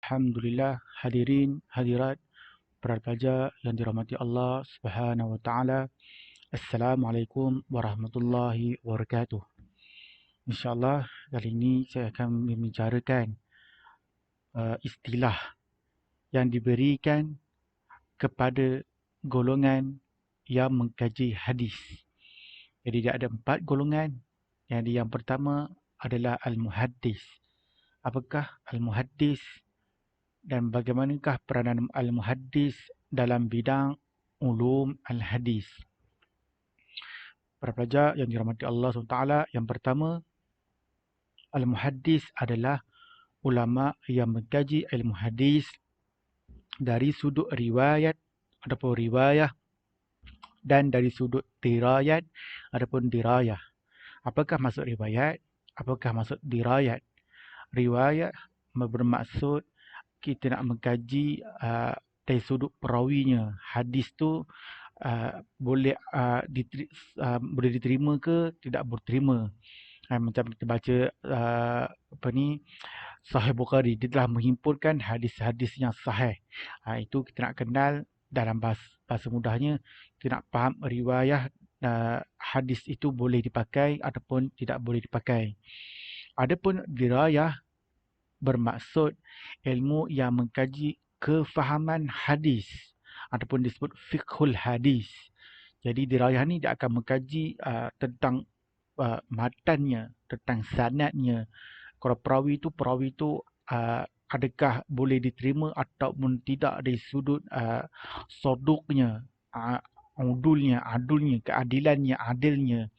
Alhamdulillah, hadirin, hadirat, para pelajar yang dirahmati Allah Subhanahu wa taala. Assalamualaikum warahmatullahi wabarakatuh. InsyaAllah kali ini saya akan membicarakan istilah yang diberikan kepada golongan yang mengkaji hadis. Jadi dia ada 4 golongan. Yang pertama adalah al-muhaddis. Apakah al-muhaddis dan bagaimanakah peranan al-muhaddis dalam bidang ulum al-hadis? Para pelajar yang dirahmati Allah SWT, yang pertama, al-muhaddis adalah ulama yang mengkaji ilmu hadis dari sudut riwayat ataupun riwayah dan dari sudut dirayat ataupun dirayah. Apakah maksud riwayat? Apakah maksud dirayat? Riwayat bermaksud kita nak mengkaji dari sudut perawinya. Hadis tu boleh diterima ke tidak boleh diterima. Macam kita baca Sahih Bukhari, dia telah menghimpunkan hadis-hadis yang sahih. Itu kita nak kenal dalam bahasa mudahnya, kita nak faham riwayah hadis itu boleh dipakai ataupun tidak boleh dipakai. Adapun dirayah bermaksud ilmu yang mengkaji kefahaman hadis ataupun disebut fiqhul hadis. Jadi dirayah ni dia akan mengkaji tentang matannya, tentang sanadnya. Kalau perawi itu adakah boleh diterima ataupun tidak dari sudut soduknya, udulnya, adulnya, keadilannya, adilnya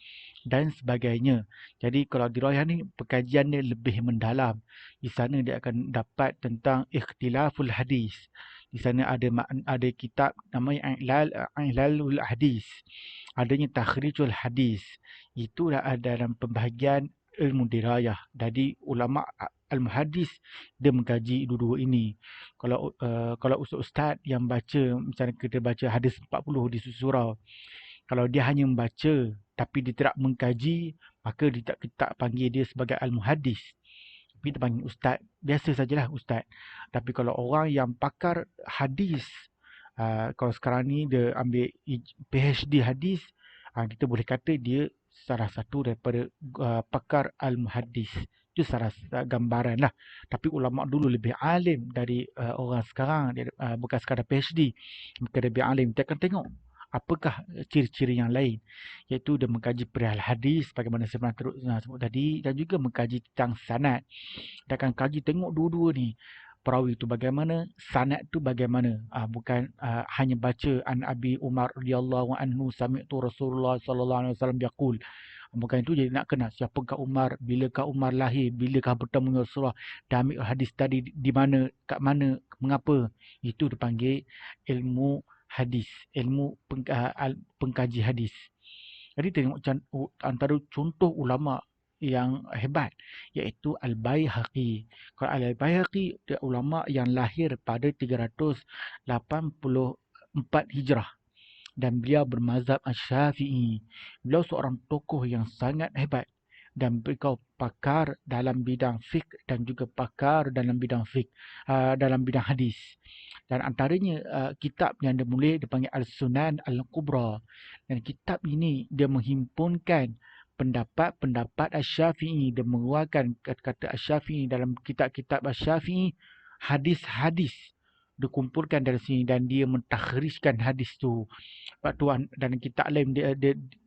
dan sebagainya. Jadi kalau dirayah ni pekajiannya lebih mendalam. Di sana dia akan dapat tentang ikhtilaful hadis. Di sana ada kitab namanya I'lalul Hadis. Adanya takhrijul hadis. Itulah dalam pembahagian ilmu dirayah. Jadi ulama al-muhaddis dia mengkaji dua-dua ini. Kalau ustaz yang baca, misalnya kita baca hadis 40 di surau, kalau dia hanya membaca tapi dia tidak mengkaji, maka kita panggil dia sebagai al-muhaddis. Tapi kita panggil ustaz, biasa sajalah ustaz. Tapi kalau orang yang pakar hadis, kalau sekarang ni dia ambil PhD hadis, kita boleh kata dia salah satu daripada pakar al-muhaddis. Itu salah gambaran lah. Tapi ulama dulu lebih alim dari orang sekarang. Dia, bukan sekadar PhD. Mereka lebih alim. Kita akan tengok apakah ciri-ciri yang lain. Iaitu dia mengkaji perihal hadis, bagaimana saya pernah sebut tadi. Dan juga mengkaji tentang sanad. Dia akan kaji tengok dua-dua ni. Perawi itu bagaimana, sanad itu bagaimana. Bukan hanya baca an Abi Umar radhiyallahu anhu sami'tu Rasulullah sallallahu alaihi wasallam yaqul. Bukan itu, jadi nak kenal siapakah Umar, bilakah Umar lahir, bilakah bertemu dengan Rasulullah, dan ambil hadis tadi di mana, kat mana, mengapa. Itu dipanggil ilmu hadis, ilmu pengkaji hadis. Jadi tengok antara contoh ulama yang hebat, iaitu Al-Baihaqi. Kalau Al-Baihaqi, dia ulama yang lahir pada 384 Hijrah. Dan beliau bermazhab Asy-Syafi'i. Beliau seorang tokoh yang sangat hebat. Dan beliau pakar dalam bidang fiqh dan juga pakar dalam bidang dalam bidang hadis. Dan antaranya kitab yang dia mulai dipanggil Al-Sunan Al-Kubra. Dan kitab ini dia menghimpunkan pendapat-pendapat Asy-Syafi'i. Dia mengeluarkan kata-kata Asy-Syafi'i dalam kitab-kitab Asy-Syafi'i, hadis-hadis dikumpulkan dari sini dan dia mentakhrijkan hadis tu. Sebab tu dalam kitab lain dia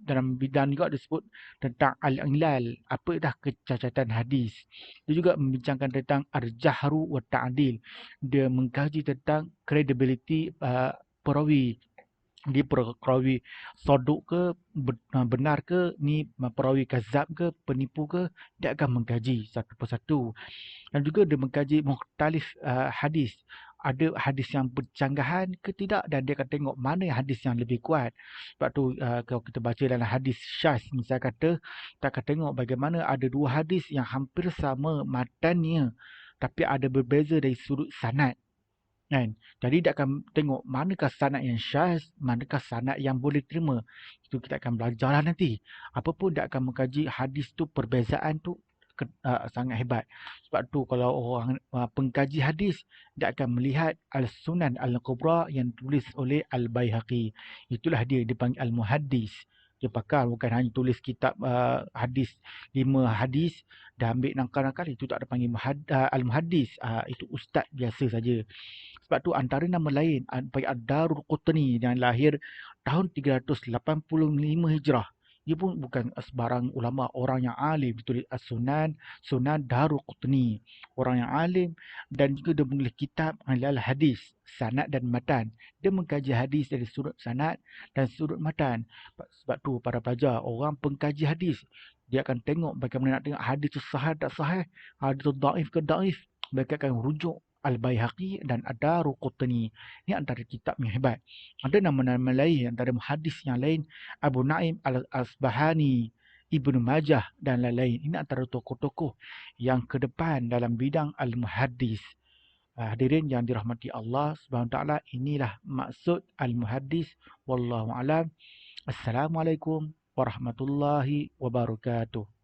dalam bidang juga disebut tentang al-ilal, apa dah kecacatan hadis. Dia juga membincangkan tentang al-jahru wa ta'dil. Dia mengkaji tentang credibility perawi. Dia perawi soduk ke, benar ke, ni perawi kazab ke, penipu ke, dia akan mengkaji satu persatu. Dan juga dia mengkaji mukhtalif hadis. Ada hadis yang bercanggahan ke tidak, dan dia akan tengok mana hadis yang lebih kuat. Sebab tu kalau kita baca dalam hadis syaz, misalnya kata, kita akan tengok bagaimana ada dua hadis yang hampir sama matannya, tapi ada berbeza dari sudut sanad. Kan? Jadi dia akan tengok manakah sanad yang syaz, manakah sanad yang boleh terima. Itu kita akan belajarlah nanti. Apapun dia akan mengkaji hadis tu, perbezaan tu sangat hebat. Sebab tu kalau orang pengkaji hadis, dia akan melihat Al-Sunan Al-Kubra yang tulis oleh Al-Baihaqi. Itulah dia dipanggil Al-Muhaddis. Dia pakar bukan hanya tulis kitab hadis, 5 hadis, dah ambil nangkal-nangkal, itu tak ada panggil Al-Muhaddis. Itu ustaz biasa saja. Sebab tu antara nama lain Ad-Darul Qutni yang lahir tahun 385 Hijrah. Dia pun bukan sebarang ulama, orang yang alim. Ditulis Sunan Darul Qutni. Orang yang alim dan juga dia menulis kitab hadis, sanad dan matan. Dia mengkaji hadis dari sudut sanad dan sudut matan. Sebab tu para pelajar, orang pengkaji hadis, dia akan tengok bagaimana nak tengok hadis itu sahih tak sahih, hadis itu daif ke daif. Mereka akan rujuk Al-Baihaqi dan Ad-Darul Qutni. Ini antara kitab yang hebat. Ada nama-nama lain, antara muhadis yang lain, Abu Naim Al-Asbahani, Ibnu Majah dan lain-lain. Ini antara tokoh-tokoh yang ke depan dalam bidang Al-Muhaddis. Hadirin yang dirahmati Allah SWT, inilah maksud Al-Muhaddis. Wallahu a'lam. Assalamualaikum warahmatullahi wabarakatuh.